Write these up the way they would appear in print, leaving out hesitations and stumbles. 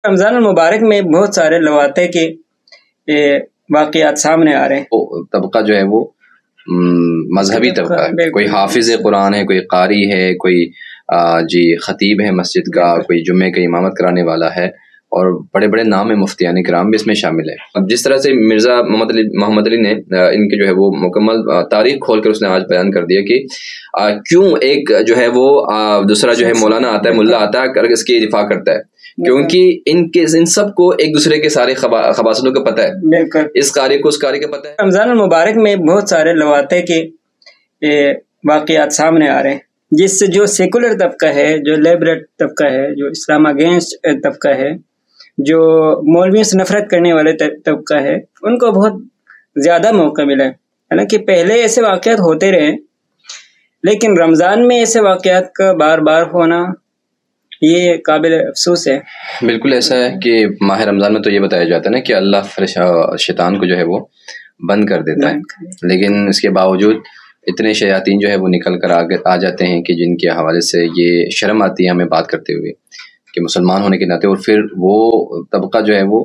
رمضان المبارک میں بہت سارے لواطے کے واقعات سامنے آ رہے ہیں. وہ طبقہ جو ہے وہ مذہبی طبقہ ہے. کوئی حافظ قرآن ہے، کوئی قاری ہے، کوئی خطیب ہے مسجد کا، کوئی جمعے کا امامت کرانے والا ہے، اور بڑے بڑے نام مفتیان کرام بھی اس میں شامل ہے. اب جس طرح سے مرزا محمد علی نے ان کے جو ہے وہ مکمل تاریخ کھول کر اس نے آج بیان کر دیا کہ کیوں ایک جو ہے وہ دوسرا جو ہے مولانا آتا ہے، ملا آتا ہے، اس کی دفاع کرتا ہے، کیونکہ ان سب کو ایک دوسرے کے سارے خباثتوں کا پتہ ہے، اس قاری کو اس قاری کا پتہ ہے. رمضان المبارک میں بہت سارے لواطے کے واقعات سامنے آ رہے ہیں، جس سے جو سیکولر طبقہ ہے، جو لبرل طبقہ ہے، جو اسلام اگینسٹ طبقہ ہے، جو مولویوں سے نفرت کرنے والے طبقہ ہے، ان کو بہت زیادہ موقع ملا ہے. حالانکہ پہلے ایسے واقعات ہوتے رہے، لیکن رمضان میں ایسے واقعات کا بار بار ہونا یہ قابل افسوس ہے. بالکل ایسا ہے کہ ماہ رمضان میں تو یہ بتایا جاتا ہے نا کہ اللہ شیطان کو جو ہے وہ بند کر دیتا ہے، لیکن اس کے باوجود اتنے شیاطین جو ہے وہ نکل کر آ جاتے ہیں کہ جن کے حوالے سے یہ شرم آتی ہے ہمیں بات کرتے ہوئے کہ مسلمان ہونے کے ناطے. اور پھر وہ طبقہ جو ہے وہ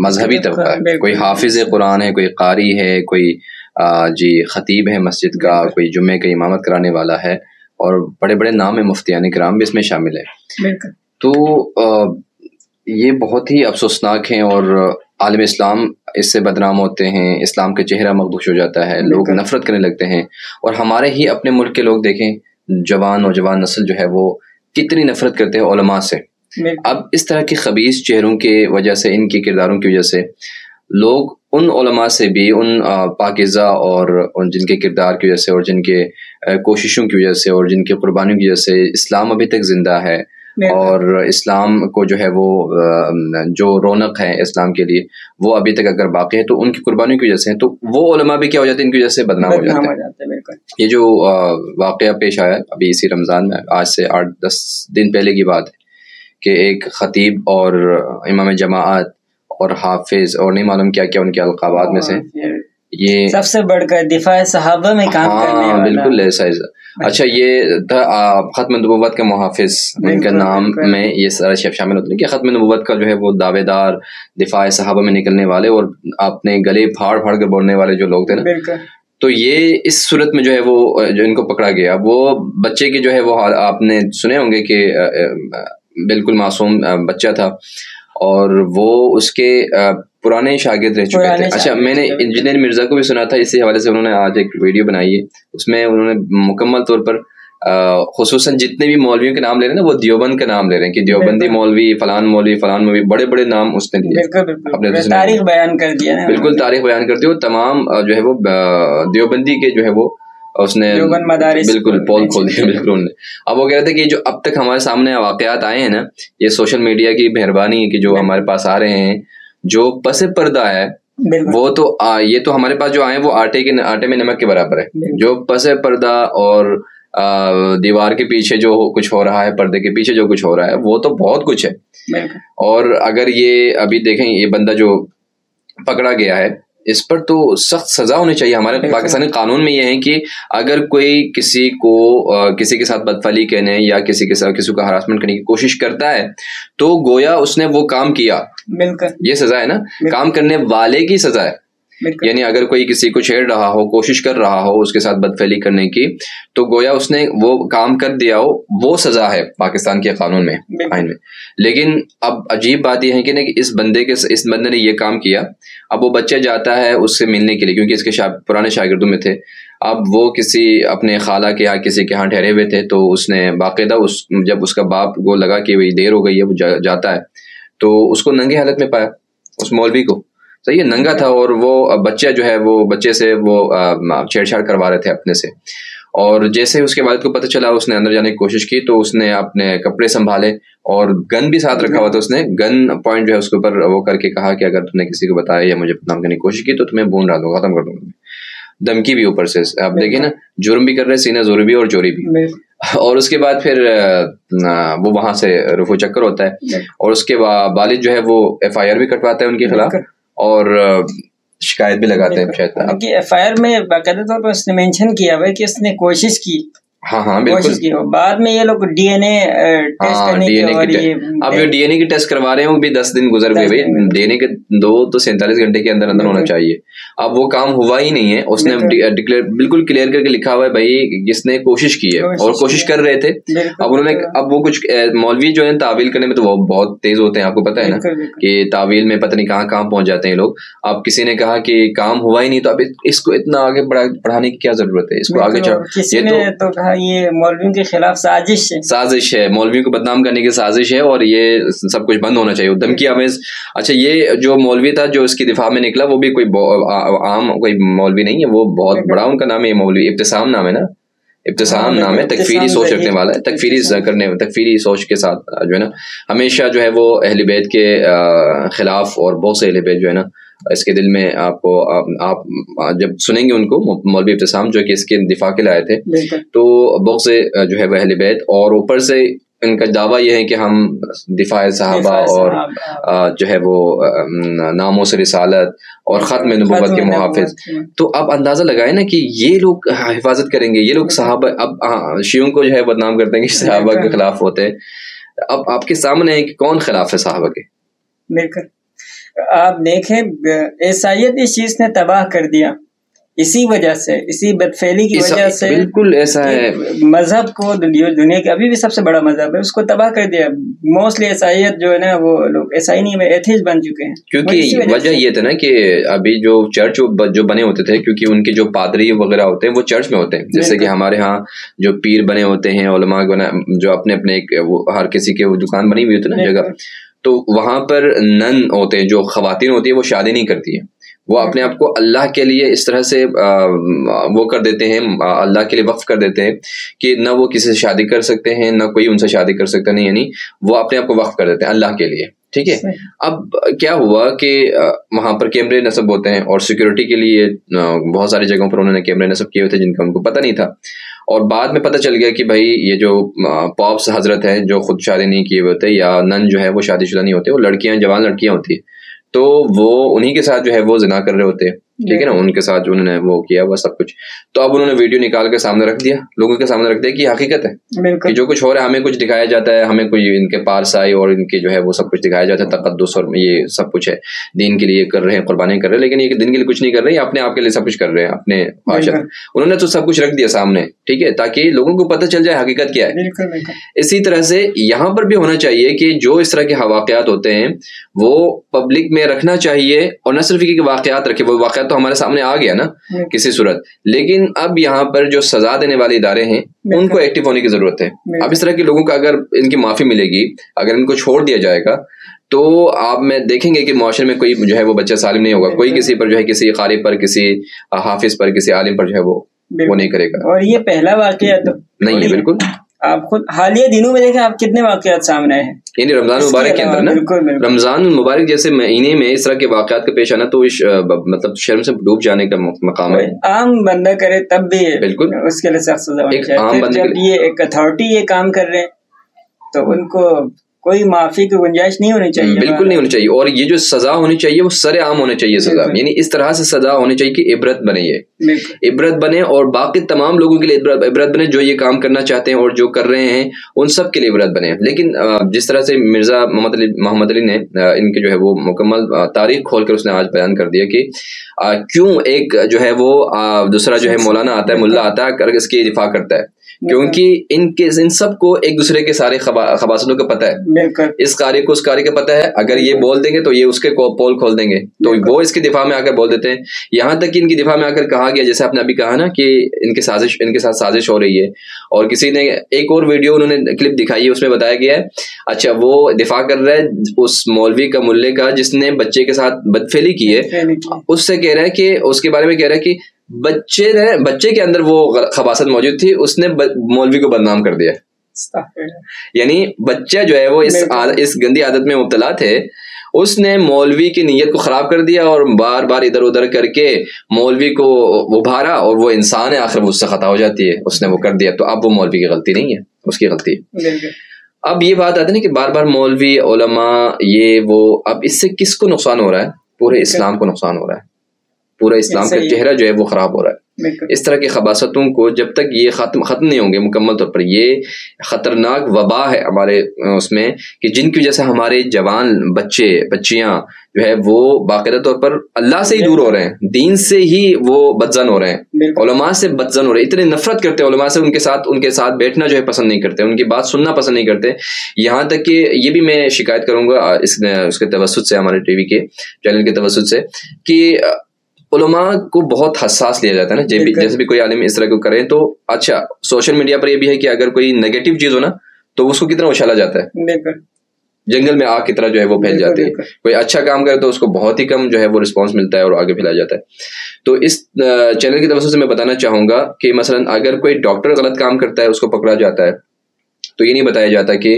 مذہبی طبقہ ہے. کوئی حافظ قرآن ہے، کوئی قاری ہے، کوئی خطیب ہے مسجد کا، کوئی جمعے کا امامت کرانے والا ہے، اور بڑے بڑے نام مفتیان کرام بھی اس میں شامل ہے. تو یہ بہت ہی افسوسناک ہیں، اور عالم اسلام اس سے بدنام ہوتے ہیں، اسلام کا چہرہ مخدوش ہو جاتا ہے، لوگ نفرت کرنے لگتے ہیں. اور ہمارے ہی اپنے ملک کے لوگ دیکھیں، نوجوان نسل جو ہے وہ کتنی نفرت کرتے ہیں علماء سے. اب اس طرح کی خبیث چہروں کی وجہ سے، ان کے کرداروں کی وجہ سے، لوگ ان علماء سے بھی، ان پاکیزہ اور جن کے کردار کی وجہ سے، اور جن کے کوششوں کی وجہ سے، اور جن کے قربانیوں کی وجہ سے اسلام ابھی تک زندہ ہے، اور اسلام کو جو ہے وہ جو رونق ہے اسلام کے لیے وہ ابھی تک اگر باقی ہے تو ان کی قربانیوں کی وجہ سے. تو وہ علماء بھی کیا ہو جاتے ہیں، ان کی وجہ سے بدنام ہو جاتے ہیں. یہ جو واقعہ پیش آیا ابھی اسی رمضان میں، آج سے 8-10 دن پہلے کی بات ہے، کہ ایک خطیب اور امام جماعت اور حافظ اور نہیں معلوم کیا کیا ان کے القابات میں سے، یہ سب سے بڑھ کر دفاع صحابہ میں کام کرنے والا. بالکل ایسا. اچھا، یہ ختم نبوت کا محافظ، ان کے نام میں یہ سارے شامل ہوتے ہیں کہ ختم نبوت کا جو ہے وہ دعوے دار، دفاع صحابہ میں نکلنے والے، اور اپنے گلے پھاڑ پھاڑ کر بولنے والے جو لوگ تھے نا. تو یہ اس صورت میں جو ہے وہ جو ان کو پکڑا گیا، وہ بچے کے جو ہے وہ آپ نے سنے ہوں گے کہ بالکل معصوم بچہ تھا، اور وہ اس کے پرانے شاگرد رہ چکے تھے. اچھا، میں نے انجینئر مرزا کو بھی سنا تھا، اسی حوالے سے انہوں نے آج ایک ویڈیو بنائی ہے، اس میں انہوں نے مکمل طور پر خصوصاً جتنے بھی مولویوں کے نام لے رہے ہیں نا، وہ دیوبند کا نام لے رہے ہیں کہ دیوبندی مولوی، فلان مولوی، بڑے بڑے نام اس نے لیے، اپنے تاریخ بیان کر دیا. بالکل تاریخ بیان کرتے ہوئے تمام جو ہے وہ دیوبندی کے جو ہے وہ اس نے بالکل پول کھول دیا. بالکل انہوں نے. اب وہ کہہ رہے تھے کہ جو اب تک ہمارے سامنے واقعات آئے ہیں نا، یہ سوشل میڈیا کی مہربانی ہے کہ جو ہمارے پاس آ رہے ہیں، جو پس پردہ ہے وہ تو یہ تو ہمارے پاس جو آئے وہ آٹے میں نمک کے برابر ہے. جو پس پردہ اور دیوار کے پیچھے جو کچھ ہو رہا ہے، پردے کے پیچھے جو کچھ ہو رہا ہے، وہ تو بہت کچھ ہے. اور اگر یہ ابھی دیکھیں، یہ بندہ جو پکڑا گیا ہے، اس پر تو سخت سزا ہونی چاہیے. ہمارے پاکستانی قانون میں یہ ہے کہ اگر کوئی کسی کو کسی کے ساتھ بدفعلی کرنے یا کسی کو ہراسمنٹ کرنے کی کوشش کرتا ہے تو گویا اس نے وہ کام کیا. یہ سزا ہے نا، کام کرنے والے کی سزا ہے. یعنی اگر کوئی کسی کو چھیڑ رہا ہو، کوشش کر رہا ہو اس کے ساتھ بدفعلی کرنے کی، تو گویا اس نے وہ کام کر دیا ہو، وہ سزا ہے پاکستان کے قانون میں، آئین میں. لیکن اب عجیب بات یہ ہے کہ اس بندے نے یہ کام کیا. اب وہ بچہ جاتا ہے اس سے ملنے کے لیے، کیونکہ اس کے پرانے شاگردوں میں تھے. اب وہ کسی اپنے خالہ کے یہاں کسی کے ہاں ٹھہرے ہوئے تھے، تو اس نے باقاعدہ جب اس کا باپ کو لگا کہ وہی دیر ہو گئی ہے، وہ جاتا ہے، تو اس کو ننگے حالت میں پایا، اس مولوی کو. صحیح ہے، ننگا تھا، اور وہ بچہ جو ہے وہ بچے سے وہ چھیڑ چھاڑ کروا رہے تھے اپنے سے. اور جیسے اس کے والد کو پتہ چلا، اس نے اندر جانے کی کوشش کی، تو اس نے اپنے کپڑے سنبھالے اور گن بھی ساتھ رکھا ہوا تھا. اس نے گن پوائنٹ جو ہے اس کے اوپر وہ کر کے کہا کہ اگر تم نے کسی کو بتایا یا مجھے بدنام کرنے کی کوشش کی تو تمہیں بھون ڈال دوں گا، ختم کر دوں گا. دھمکی بھی اوپر سے. آپ دیکھیں نا، جرم بھی کر رہے، سینہ زوری بھی اور چوری بھی. اور اس کے بعد پھر وہ وہاں سے رفو چکر ہوتا ہے، اور اس کے والد جو ہے وہ FIR بھی کٹواتا ہے ان کے خلاف، اور شکایت بھی لگاتے ہیں. شاید ایف آئی آر میں باقاعدہ طور پر اس نے مینشن کیا ہوا ہے کہ اس نے کوشش کی ہاں کوشش کی. بعد میں یہ لوگ ڈی این اے ٹیسٹ کرنے کی, اب جو ڈی این اے کی ٹیسٹ کروا رہے ہیں وہ بھی 10 دن گزر گئے بھائی. ڈی این اے کے 2 تو 47 گھنٹے کے اندر ہونا چاہیے. اب وہ کام ہوا ہی نہیں ہے. اس نے بالکل کلیئر کر کے لکھا ہوا ہے بھائی جس نے کوشش کی ہے اور کوشش کر رہے تھے. اب انہوں نے اب وہ کچھ مولوی جو ہے تعویل کرنے میں تو وہ بہت تیز ہوتے ہیں, آپ کو پتہ ہے نا کہ تعویل میں پتہ نہیں کہاں پہنچ جاتے ہیں لوگ. اب کسی نے کہا کہ کام ہوا ہی نہیں تو اب اس کو اتنا آگے بڑھانے کی کیا ضرورت ہے, اس کو آگے یہ تو کہا یہ مولویوں کے خلاف سازش ہے, مولویوں کو بدنام کرنے کی سازش ہے اور یہ سب کچھ بند ہونا چاہیے. دھمکی آمیز. اچھا یہ جو مولوی تھا جو اس کی دفاع میں نکلا وہ بھی کوئی عام کوئی مولوی نہیں ہے, وہ بہت بڑا ان کا نام ہے. مولوی ابتسام نام ہے نا, ابتسام نام ہے. تکفیری سوچ رکھنے والا ہے, تکفیری سوچ کے ساتھ جو ہے نا ہمیشہ جو ہے وہ اہل بیت کے خلاف, اور بہت سے اہل بیت جو ہے نا اس کے دل میں آپ جب سنیں گے ان کو مولوی ابتسام جو کہ اس کے دفاع کے لائے تھے تو بہت سے جو ہے وہ اہل بیت, اور اوپر سے ان کا دعویٰ یہ ہے کہ ہم دفاع صحابہ اور جو ہے وہ ناموس رسالت اور ختم نبوت کے محافظ. تو آپ اندازہ لگائیں نا کہ یہ لوگ حفاظت کریں گے, یہ لوگ صحابہ اب شیعوں کو جو ہے بدنام کرتے ہیں کہ صحابہ کے خلاف ہوتے ہیں. اب آپ کے سامنے ہے کہ کون خلاف ہے صحابہ کے. بالکل آپ دیکھیں عیسائیت اس چیز نے تباہ کر دیا اسی وجہ سے, اسی بدفعلی کی وجہ سے. بالکل ایسا ہے. مذہب کو دنیا کے ابھی بھی سب سے بڑا مذہب ہے, اس کو تباہ کر دیا. موسٹلی عیسائیت جو ہے نا وہ لوگ عیسائی نہیں ہے, ایتھیسٹ بن چکے ہیں. کیونکہ وجہ یہ تھا نا کہ ابھی جو چرچ جو بنے ہوتے تھے, کیونکہ ان کے جو پادری وغیرہ ہوتے ہیں وہ چرچ میں ہوتے ہیں. جیسے کہ ہمارے ہاں جو پیر بنے ہوتے ہیں, علماء جو اپنے اپنے ہر کسی کے وہ دکان بنی ہوئی ہوتی ہے نا جگہ, تو وہاں پر نن ہوتے ہیں, جو خواتین ہوتی ہیں وہ شادی نہیں کرتی ہیں, وہ اپنے آپ کو اللہ کے لیے اس طرح سے وہ کر دیتے ہیں, اللہ کے لیے وقف کر دیتے ہیں کہ نہ وہ کسی سے شادی کر سکتے ہیں نہ کوئی ان سے شادی کر سکتا نہیں, یعنی وہ اپنے آپ کو وقف کر دیتے ہیں اللہ کے لیے. ٹھیک ہے. اب کیا ہوا کہ وہاں پر کیمرے نصب ہوتے ہیں اور سیکورٹی کے لیے بہت ساری جگہوں پر انہوں نے کیمرے نصب کیے ہوئے تھے جن کا ان کو پتہ نہیں تھا. اور بعد میں پتہ چل گیا کہ بھائی یہ جو پاپس حضرت ہیں جو خود شادی نہیں کیے ہوئے ہوتے, یا نن جو ہے وہ شادی شدہ نہیں ہوتے, وہ لڑکیاں جوان لڑکیاں ہوتی ہیں, تو وہ انہی کے ساتھ جو ہے وہ زنا کر رہے ہوتے ہیں. ٹھیک ہے نا, ان کے ساتھ جو انہوں نے وہ کیا وہ سب کچھ. تو اب انہوں نے ویڈیو نکال کے سامنے رکھ دیا, لوگوں کے سامنے رکھ دیا کہ حقیقت ہے کہ جو کچھ ہو رہا ہے ہمیں کچھ دکھایا جاتا ہے, ہمیں کوئی ان کے پارسائی اور ان کے جو ہے وہ سب کچھ دکھایا جاتا ہے, تقدس اور یہ سب کچھ ہے, دین کے لیے کر رہے ہیں, قربانی کر رہے ہیں, لیکن یہ دین کے لیے کچھ نہیں کر رہے ہیں, اپنے آپ کے لیے سب کچھ کر رہے ہیں اپنے خواہشات. انہوں نے تو سب کچھ رکھ دیا سامنے, ٹھیک ہے, تاکہ لوگوں کو پتہ چل جائے حقیقت کیا ہے. اسی طرح سے یہاں پر بھی ہونا چاہیے کہ جو اس طرح کے واقعات ہوتے ہیں وہ پبلک میں رکھنا چاہیے, اور نہ صرف کہ واقعات رکھے, وہ واقعات تو ہمارے سامنے آ گیا نا کسی صورت, لیکن اب یہاں پر جو سزا دینے والے ادارے ہیں ان کو ایکٹیو ہونے کی ضرورت ہے. اب اس طرح کے لوگوں کا اگر ان کی معافی ملے گی, اگر ان کو چھوڑ دیا جائے گا, تو آپ میں دیکھیں گے کہ معاشرے میں کوئی جو ہے وہ بچہ سالم نہیں ہوگا, کوئی کسی پر جو ہے کسی قاری پر, کسی حافظ پر, کسی عالم پر جو ہے وہ نہیں کرے گا. اور یہ پہلا واقعہ تو نہیں ہے. بالکل آپ خود حالیہ دنوں میں دیکھیں آپ کتنے واقعات سامنے آئے ہیں, یعنی رمضان مبارک کے اندر نا, رمضان مبارک جیسے مہینے میں اس طرح کے واقعات کا پیش آنا تو مطلب شرم سے ڈوب جانے کا مقام ہے. عام بندہ کرے تب بھی بالکل اس کے لیے سخت سزا ہونی چاہیے. جب یہ ایک اتھارٹی یہ کام کر رہے ہیں تو ان کو کوئی معافی کی گنجائش نہیں ہونی چاہیے, بالکل نہیں ہونی چاہیے. اور یہ جو سزا ہونی چاہیے وہ سر عام ہونے چاہیے سزا, یعنی اس طرح سے سزا ہونی چاہیے کہ عبرت بنے, یہ عبرت بنے, اور باقی تمام لوگوں کے لیے عبرت بنے جو یہ کام کرنا چاہتے ہیں اور جو کر رہے ہیں ان سب کے لیے عبرت بنے. لیکن جس طرح سے مرزا محمد علی نے ان کے جو ہے وہ مکمل تاریخ کھول کر اس نے آج بیان کر دیا کہ کیوں ایک جو ہے وہ دوسرا جو ہے مولانا آتا ہے, ملا آتا ہے, اس کی دفاع کرتا ہے, کیونکہ ان سب کو ایک دوسرے کے سارے خباصتوں کا پتہ ہے. اس قاری کو اس قاری کا پتہ ہے, اگر یہ بول دیں گے تو یہ اس کے پول کھول دیں گے, تو وہ اس کے دفاع میں آ کر بول دیتے ہیں. یہاں تک کہ ان کی دفاع میں آ کر کہا گیا, جیسے آپ نے ابھی کہا نا کہ ان کے ساتھ سازش ہو رہی ہے, اور کسی نے ایک اور ویڈیو انہوں نے کلپ دکھائی ہے, اس میں بتایا گیا ہے اچھا وہ دفاع کر رہا ہے اس مولوی کا, ملے کا, جس نے بچے کے ساتھ بدفعلی کی ہے, اس سے کہہ رہا ہے کہ اس کے بارے میں کہہ رہا ہے کہ بچے کے اندر وہ خباثت موجود تھی, اس نے مولوی کو بدنام کر دیا. یعنی بچہ جو ہے وہ اس گندی عادت میں مبتلا تھے, اس نے مولوی کی نیت کو خراب کر دیا اور بار بار ادھر ادھر کر کے مولوی کو ابھارا, اور وہ انسان ہے آخر وہ اس سے خطا ہو جاتی ہے, اس نے وہ کر دیا, تو اب وہ مولوی کی غلطی نہیں ہے, اس کی غلطی ہے. اب یہ بات آتی ہے نا کہ بار بار مولوی, علماء, یہ وہ, اب اس سے کس کو نقصان ہو رہا ہے؟ پورے اسلام کو نقصان ہو رہا ہے. پورا اسلام کا چہرہ جو ہے وہ خراب ہو رہا ہے. اس طرح کی خباثتوں کو جب تک یہ ختم نہیں ہوں گے مکمل طور پر، یہ خطرناک وبا ہے ہمارے اس میں کہ جن کی وجہ سے ہمارے جوان بچے بچیاں جو ہے وہ باقاعدہ طور پر اللہ سے ہی دور ہو رہے ہیں، دین سے ہی وہ بدزن ہو رہے ہیں، علماء سے بدزن ہو رہے ہیں، اتنے نفرت کرتے ہیں علماء سے، ان کے ساتھ بیٹھنا جو ہے پسند نہیں کرتے، ان کی بات سننا پسند نہیں کرتے. یہاں تک کہ یہ بھی میں شکایت کروں گا اس کے توسط سے، ہمارے ٹی وی کے چینل کے توسط سے، کہ علماء کو بہت حساس لیا جاتا ہے نا. جیسے بھی کوئی عالم اس طرح کو کریں تو اچھا، سوشل میڈیا پر یہ بھی ہے کہ اگر کوئی نیگیٹو چیز ہو نا تو اس کو کتنا اچھالا جاتا ہے، جنگل میں آگ کی طرح جو ہے وہ پھیل جاتی ہے. کوئی اچھا کام کرے تو اس کو بہت ہی کم جو ہے وہ رسپانس ملتا ہے اور آگے پھیلایا جاتا ہے. تو اس چینل کی طرف سے میں بتانا چاہوں گا کہ مثلا اگر کوئی ڈاکٹر غلط کام کرتا ہے اس کو پکڑا جاتا ہے تو یہ نہیں بتایا جاتا کہ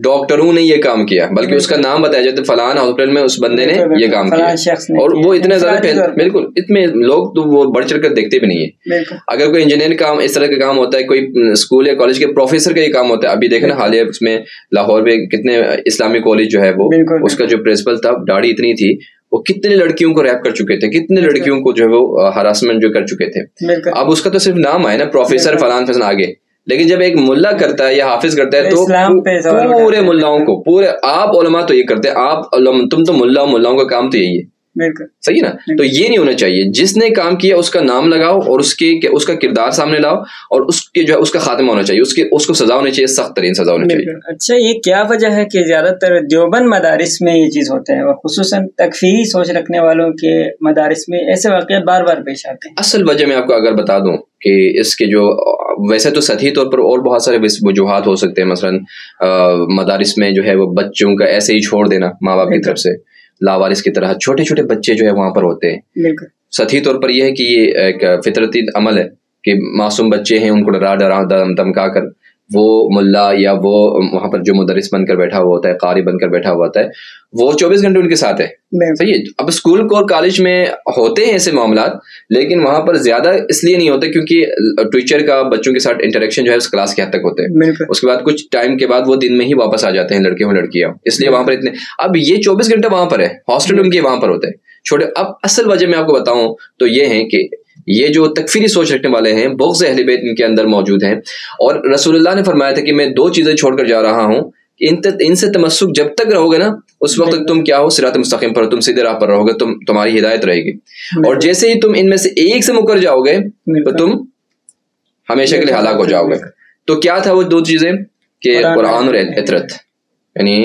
ڈاکٹروں نے یہ کام کیا، بلکہ اس کا نام بتایا جاتا ہے فلاں ہاسپٹل میں اس بندے نے یہ کام کیا، اور وہ اتنے زیادہ بالکل اتنے لوگ تو وہ بڑھ چڑھ کر دیکھتے بھی نہیں ہیں. اگر کوئی انجینئر کام اس طرح کا کام ہوتا ہے، کوئی اسکول یا کالج کے پروفیسر کا یہ کام ہوتا ہے. ابھی دیکھیں نا حالیہ اس میں لاہور میں کتنے اسلامی کالج جو ہے وہ اس کا جو پرنسپل تھا داڑھی اتنی تھی، وہ کتنے لڑکیوں کو ریپ کر چکے تھے، کتنے لڑکیوں کو جو ہے وہ ہراسمنٹ جو کر چکے تھے. اب اس کا تو صرف نام آئے نا پروفیسر فلان فلان آگے، لیکن جب ایک ملا کرتا ہے یا حافظ کرتا ہے تو پورے ملاؤں کو پورے آپ علماء تو یہ کرتے ہیں، آپ تم تو ملاؤں کا کام تو یہی ہے. صحیح نا. تو یہ نہیں ہونا چاہیے. جس نے کام کیا اس کا نام لگاؤ اور اس کا کردار سامنے لاؤ اور اس کے جو ہے اس کا خاتمہ ہونا چاہیے، اس کو سزا ہونی چاہیے، سخت ترین سزا ہونی چاہیے. اچھا، یہ کیا وجہ ہے کہ زیادہ تر دیوبند مدارس میں یہ چیز ہوتا ہے، اور خصوصاً تکفیری سوچ رکھنے والوں کے مدارس میں ایسے واقعات بار بار پیش آتے ہیں؟ اصل وجہ میں آپ کو اگر بتا دوں کہ اس کے جو ویسے تو سطحی طور پر اور بہت سارے وجوہات ہو سکتے ہیں. مثلا مدارس میں جو ہے وہ بچوں کا ایسے ہی چھوڑ دینا ماں باپ کی طرف سے، لاوارث کی طرح چھوٹے چھوٹے بچے جو ہے وہاں پر ہوتے ہیں. سطحی طور پر یہ ہے کہ یہ ایک فطرتی عمل ہے کہ معصوم بچے ہیں ان کو ڈرا دھمکا کر وہ ملا یا وہ وہاں پر جو مدرس بن کر بیٹھا ہوا ہوتا ہے، قاری بن کر بیٹھا ہوا ہوتا ہے، وہ 24 گھنٹے ان کے ساتھ ہے. صحیح ہے. اب اسکول اور کالج میں ہوتے ہیں ایسے معاملات، لیکن وہاں پر زیادہ اس لیے نہیں ہوتے کیونکہ ٹیچر کا بچوں کے ساتھ انٹریکشن جو ہے اس کلاس کے حد تک ہوتے ہیں. اس کے بعد کچھ ٹائم کے بعد وہ دن میں ہی واپس آ جاتے ہیں لڑکے اور لڑکیاں، اس لیے وہاں پر اتنے اب یہ 24 گھنٹے وہاں پر ہے، ہاسٹل ان کے وہاں پر ہوتے ہیں چھوٹے. اب اصل وجہ میں آپ کو بتاؤں تو یہ ہے کہ یہ جو تکفیری سوچ رکھنے والے ہیں، بغض اہل بیت ان کے اندر موجود ہیں. اور رسول اللہ نے فرمایا تھا کہ میں 2 چیزیں چھوڑ کر جا رہا ہوں کہ ان سے تمسک جب تک رہو گے نا اس وقت تک تم کیا ہو، صراط مستقیم پر، تم سیدھے راہ پر رہو گے، تمہاری ہدایت رہے گی. اور جیسے ہی تم ان میں سے ایک سے مکر جاؤ گے تو تم ہمیشہ کے لیے ہلاک ہو جاؤ گے. تو کیا تھا وہ 2 چیزیں کہ قرآن اور عطرت، یعنی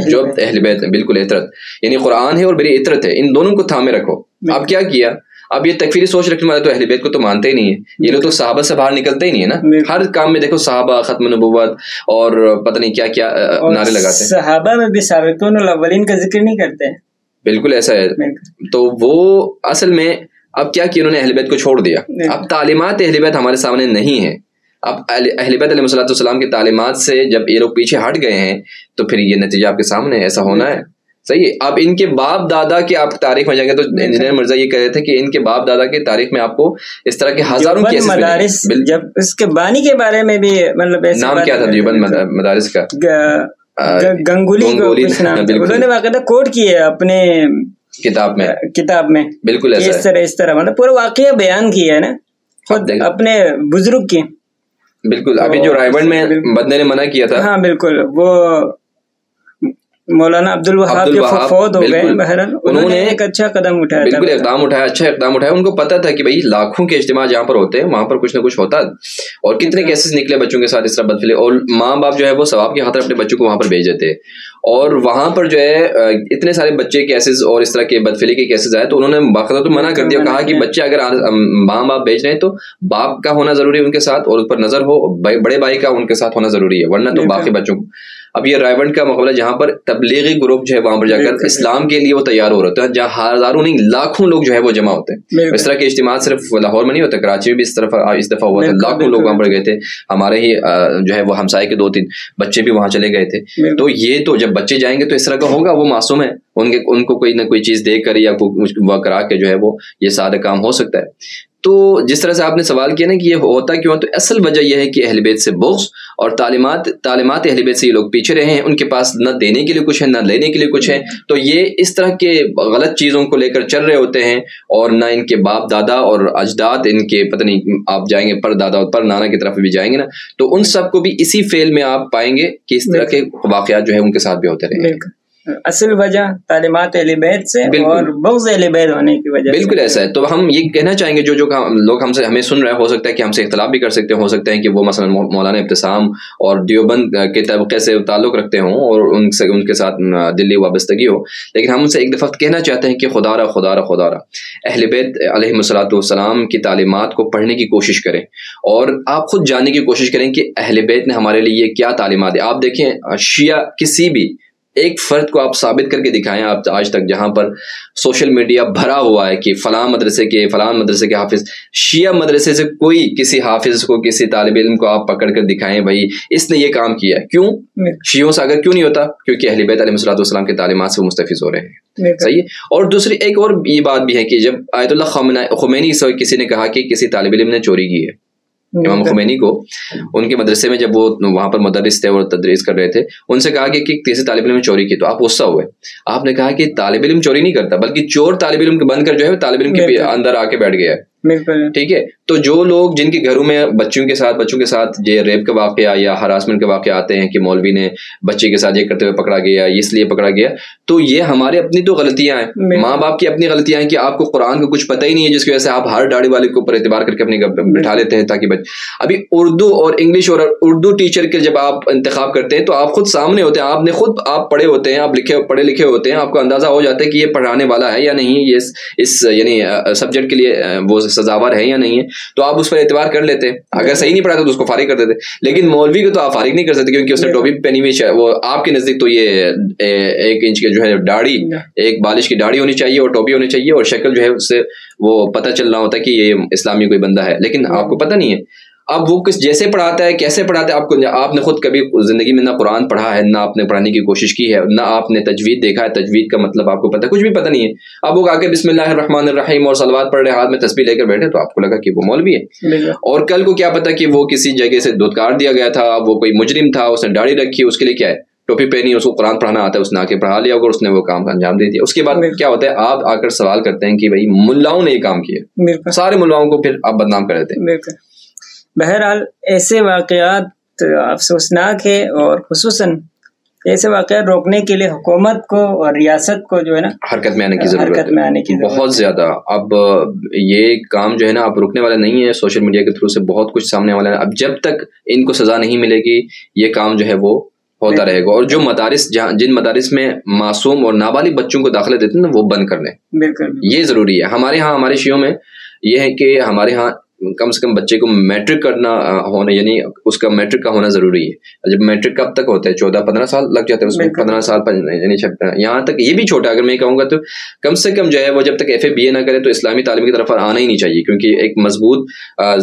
جو اہل بیت بالکل عطرت یعنی قرآن ہے اور میری عطرت ہے، ان دونوں کو تھامے رکھو. اب کیا کیا؟ اب یہ تکفیری سوچ رکھنے والے تو اہل بیت کو تو مانتے ہی نہیں ہے، یہ لوگ تو صحابہ سے باہر نکلتے ہی نہیں ہے نا. ہر کام میں دیکھو صحابہ، ختم نبوت اور پتہ نہیں کیا کیا نعرے لگاتے ہیں. صحابہ میں بھی سابقون الاولین کا ذکر نہیں کرتے. بالکل ایسا ہے. تو وہ اصل میں اب کیا کہ انہوں نے اہل بیت کو چھوڑ دیا. اب تعلیمات اہل بیت ہمارے سامنے نہیں ہے. اب اہل بیت علیہ السلام کی تعلیمات سے جب یہ لوگ پیچھے ہٹ گئے ہیں تو پھر یہ نتیجہ آپ کے سامنے ایسا ہونا ہے. صحیح ہے. اب ان کے باپ دادا کی آپ تاریخ میں جائیں گے تو انجینئر مرزا یہ کہہ رہے تھے کہ ان کے باپ دادا کی تاریخ میں آپ کو اس طرح کے ہزاروں کیسز مدارس. جب اس کے بانی کے بارے میں بھی مطلب نام کیا تھا دیوبند مدارس کا؟ گنگولی کو انہوں نے باقاعدہ کوٹ کیے اپنے کتاب میں. بالکل اس طرح مطلب پورا واقعہ بیان کیا ہے نا خود اپنے بزرگ کی. بالکل. ابھی جو رائے گنج میں بندے نے منع کیا تھا، ہاں بالکل، وہ مولانا عبد الوہاب جو فوت ہو گئے، بہرحال انہوں نے ایک اچھا قدم اٹھایا. بالکل اچھا اقدام اٹھایا. ان کو پتا تھا کہ بھائی لاکھوں کے اجتماع جہاں پر ہوتے ہیں وہاں پر کچھ نہ کچھ ہوتا، اور کتنے کیسز نکلے بچوں کے ساتھ اس طرح بدفعلی، اور ماں باپ جو ہے وہ ثواب کی خاطر اپنے بچوں کو وہاں پر بھیج دیتے، اور وہاں پر جو ہے اتنے سارے بچے کیسز اور اس طرح کے بدفعلی کے کیسز آئے. تو انہوں نے باقاعدہ تو منع کر دیا، کہا کہ بچے اگر ماں باپ بھیج رہے ہیں تو باپ کا ہونا ضروری ہے ان کے ساتھ، اور اس پر نظر ہو، بڑے بھائی کا ان کے ساتھ ہونا ضروری ہے، ورنہ تو باقی بچوں کو. اب یہ رائے کا مقابلہ جہاں پر تبلیغی گروپ جو ہے وہاں پر جا کر اسلام کے لیے وہ تیار ہو رہے ہیں، جہاں ہزاروں نہیں لاکھوں لوگ جو ہے وہ جمع ہوتے ہیں. اس طرح کے اجتماع صرف لاہور میں نہیں ہوتے، کراچی میں بھی اس دفعہ ہوا تھا، لاکھوں لوگ وہاں پر گئے تھے. ہمارے ہی جو ہے وہ ہمسائے کے 2-3 بچے بھی وہاں چلے گئے تھے. تو یہ تو جب بچے جائیں گے تو اس طرح کا ہوگا، وہ معصوم ہے، ان کو کوئی نہ کوئی چیز دے کر یا وہ کرا کے جو ہے وہ یہ سارا کام ہو سکتا ہے. تو جس طرح سے آپ نے سوال کیا نا کہ یہ ہوتا کیوں، تو اصل وجہ یہ ہے کہ اہل بیت سے بغض اور تعلیمات اہل بیت سے یہ لوگ پیچھے رہے ہیں، ان کے پاس نہ دینے کے لیے کچھ ہے نہ لینے کے لیے کچھ ہے، تو یہ اس طرح کے غلط چیزوں کو لے کر چل رہے ہوتے ہیں، اور نہ ان کے باپ دادا اور اجداد ان کے پتہ نہیں آپ جائیں گے پر دادا اور پر نانا کی طرف بھی جائیں گے نا، تو ان سب کو بھی اسی فعل میں آپ پائیں گے کہ اس طرح کے واقعات جو ہے ان کے ساتھ بھی ہوتے رہے ہیں۔ اصل وجہ تعلیمات اہل بیت سے اور بغض اہل بیت ہونے کی وجہ سے، بالکل ایسا ہے۔ تو ہم یہ کہنا چاہیں گے جو لوگ ہمیں سن رہے ہیں، ہو سکتا ہے کہ ہم سے اختلاف بھی کر سکتے ہیں، ہو سکتا ہے کہ وہ مثلا مولانا ابتسام اور دیوبند کے طبقے سے تعلق رکھتے ہوں اور ان کے ساتھ دلی وابستگی ہو، لیکن ہم ان سے ایک دفعہ کہنا چاہتے ہیں کہ خدا را اہل بیت علیہ الصلوۃ والسلام کی تعلیمات کو پڑھنے کی کوشش کریں، اور آپ خود جاننے کی کوشش کریں کہ اہل بیت نے ہمارے لیے کیا تعلیمات ہے۔ آپ دیکھیں شیعہ کسی بھی ایک فرد کو آپ ثابت کر کے دکھائیں، آپ آج تک جہاں پر سوشل میڈیا بھرا ہوا ہے کہ فلاں مدرسے کے حافظ، شیعہ مدرسے سے کوئی کسی حافظ کو، کسی طالب علم کو آپ پکڑ کر دکھائیں بھائی اس نے یہ کام کیا ہے، کیوں؟ شیعوں سے اگر کیوں نہیں ہوتا؟ کیونکہ اہل بیت علیہ الصلوۃ والسلام کے تعلیمات سے وہ مستفیض ہو رہے ہیں، صحیح ہے۔ اور دوسری ایک اور یہ بات بھی ہے کہ جب آیت اللہ خمینی سے کسی نے کہا کہ کسی طالب علم نے چوری کی ہے، امام خمینی کو ان کے مدرسے میں جب وہ وہاں پر مدرس تھے اور تدریس کر رہے تھے، ان سے کہا کہ کسی طالب علم نے چوری کی، تو آپ غصہ ہوئے، آپ نے کہا کہ طالب علم چوری نہیں کرتا، بلکہ چور طالب علم بن کر جو ہے طالب علم کے اندر آ کے بیٹھ گیا ہے، ٹھیک ہے۔ تو جو لوگ جن کے گھروں میں بچوں کے ساتھ یہ ریپ کا واقعہ یا ہراسمنٹ کے واقعہ آتے ہیں کہ مولوی نے بچے کے ساتھ یہ کرتے ہوئے پکڑا گیا، اس لیے پکڑا گیا، تو یہ ہمارے اپنی تو غلطیاں ہیں، ماں باپ کی اپنی غلطیاں ہیں کہ آپ کو قرآن کا کچھ پتہ ہی نہیں ہے، جس کی وجہ سے آپ ہر داڑھی والے کے اوپر اعتبار کر کے اپنے بٹھا لیتے ہیں تاکہ ابھی اردو اور انگلش اور اردو ٹیچر کے جب آپ انتخاب کرتے ہیں تو آپ خود سامنے ہوتے ہیں، آپ پڑھے ہوتے ہیں، آپ پڑھے لکھے ہوتے ہیں، آپ کو اندازہ ہو جاتا ہے کہ یہ پڑھانے والا ہے یا نہیں، یہ اس یعنی سبجیکٹ کے لیے وہ سزاوار ہے یا نہیں ہے، تو آپ اس پر اعتبار کر لیتے ہیں، اگر صحیح نہیں پڑھاتا تو اس کو فارغ کر دیتے، لیکن مولوی کو تو آپ فارغ نہیں کر سکتے کیونکہ اس نے ٹوپی پہنی ہوئی ہے، وہ آپ کے نزدیک تو یہ 1 انچ کے جو ہے داڑھی، ایک بالش کی داڑھی ہونی چاہیے اور ٹوپی ہونی چاہیے اور شکل جو ہے اس سے وہ پتہ چلنا ہوتا ہے کہ یہ اسلامی کوئی بندہ ہے، لیکن آپ کو پتہ نہیں ہے۔ اب وہ جیسے پڑھاتا ہے، کیسے پڑھاتا ہے، آپ نے خود کبھی زندگی میں نہ قرآن پڑھا ہے، نہ آپ نے پڑھانے کی کوشش کی ہے، نہ آپ نے تجوید دیکھا ہے، تجوید کا مطلب آپ کو پتہ ہے، کچھ بھی پتہ نہیں ہے۔ اب وہ آ کے بسم اللہ الرحمن الرحیم اور صلوات پڑھ رہے، ہاتھ میں تسبیح لے کر بیٹھے، تو آپ کو لگا کہ وہ مولوی ہے، اور کل کو کیا پتہ کہ وہ کسی جگہ سے دھتکار دیا گیا تھا، وہ کوئی مجرم تھا، اس نے داڑھی رکھی، اس کے لیے کیا ہے ٹوپی پہنی، اس کو قرآن پڑھانا آتا ہے، اس نے آ کے پڑھا لیا اور اس نے وہ کام کا انجام دے دیا۔ اس کے بعد کیا ہوتا ہے، آپ آ کر سوال کرتے ہیں کہ بھائی ملاؤں نے یہ کام کیا، سارے ملاؤں کو پھر آپ بدنام کر دیتے ہیں۔ بہرحال ایسے واقعات افسوسناک ہے، اور خصوصاً ایسے واقعات روکنے کے لیے حکومت کو اور ریاست کو جو ہے نا حرکت میں آنے کی ضرورت ہے بہت زیادہ۔ اب یہ کام جو ہے نا اب رکنے والا نہیں ہے، سوشل میڈیا کے تھرو سے بہت کچھ سامنے والا ہے، اب جب تک ان کو سزا نہیں ملے گی یہ کام جو ہے وہ ہوتا رہے گا۔ اور جو مدارس جن مدارس میں معصوم اور نابالغ بچوں کو داخلہ دیتے ہیں نا وہ بند کر لیں، یہ ضروری ہے۔ ہمارے شیعوں میں یہ ہے کہ ہمارے ہاں کم سے کم بچے کو میٹرک کرنا ہونا، یعنی اس کا میٹرک کا ہونا ضروری ہے۔ جب میٹرک کب تک ہوتا ہے 14-15 سال لگ جاتے ہیں اس میں، 15 سال یعنی یہاں تک یہ بھی چھوٹا، اگر میں کہوں گا تو کم سے کم جو ہے وہ جب تک FA BA نہ کرے تو اسلامی تعلیم کی طرف آنا ہی نہیں چاہیے، کیونکہ ایک مضبوط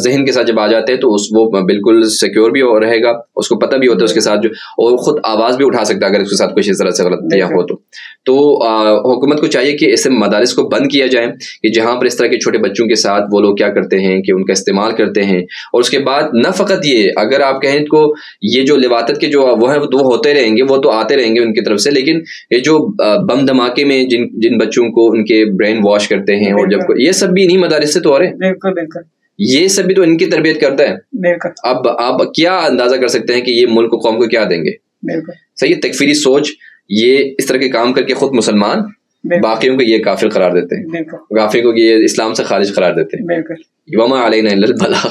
ذہن کے ساتھ جب آ جاتے ہیں تو وہ بالکل سیکیور بھی رہے گا، اس کو پتہ بھی ہوتا ہے اس کے ساتھ جو، اور خود آواز بھی اٹھا سکتا ہے اگر اس کے ساتھ کچھ اس طرح سے غلطیاں ہو تو حکومت کو چاہیے کہ اسے مدارس کو بند کیا جائے، کہ جہاں پر اس طرح کے چھوٹے بچوں کے ساتھ وہ لوگ کیا کرتے ہیں کہ ان کا استعمال کرتے ہیں، اور اس کے بعد نہ فقط یہ، اگر آپ کہیں کو یہ جو لواطت کے جو وہ ہیں وہ ہوتے رہیں گے، وہ تو آتے رہیں گے ان کی طرف سے، لیکن یہ جو بم دھماکے میں جن بچوں کو ان کے برین واش کرتے ہیں، اور جب یہ سب بھی انہی مدارس سے تو ہو رہے ہیں، بالکل یہ سب بھی تو ان کی تربیت کرتا ہے۔ اب آپ کیا اندازہ کر سکتے ہیں کہ یہ ملک و قوم کو کیا دیں گے؟ صحیح، تکفیری سوچ، یہ اس طرح کے کام کر کے خود مسلمان باقیوں کو یہ کافر قرار دیتے ہیں، باقیوں کو یہ اسلام سے خارج قرار دیتے ہیں۔ وما علینا الا البلاغ۔